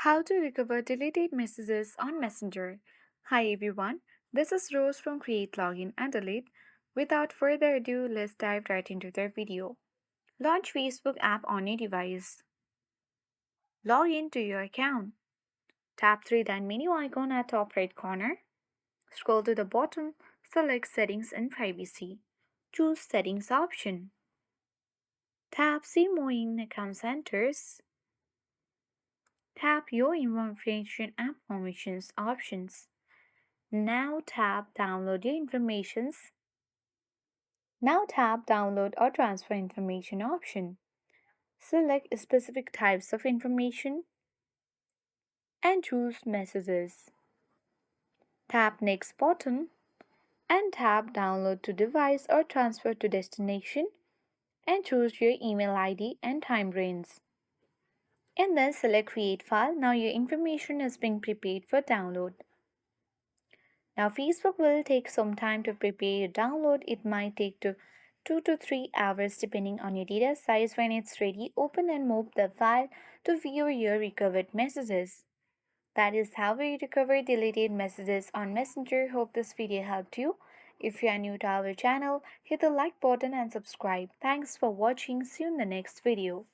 How to recover deleted messages on Messenger. Hi everyone, this is Rose from Create Login and Delete. Without further ado, let's dive right into the video. Launch Facebook app on your device. Log in to your account. Tap 3 menu icon at top right corner. Scroll to the bottom, select Settings and Privacy. Choose Settings option. Tap See More in Account Centers. Tap Your Information App Permissions options. Now tap Download Your Informations. Now tap Download or Transfer Information option. Select specific types of information and choose Messages. Tap Next button and tap Download to device or transfer to destination and choose your email ID and time range. And then select Create File. Now your information is being prepared for download. Now Facebook will take some time to prepare your download. It might take 2 to 3 hours depending on your data size. When it's ready, open and move the file to view your recovered messages. That is how we recover deleted messages on Messenger. Hope this video helped you. If you are new to our channel, hit the like button and subscribe. Thanks for watching. See you in the next video.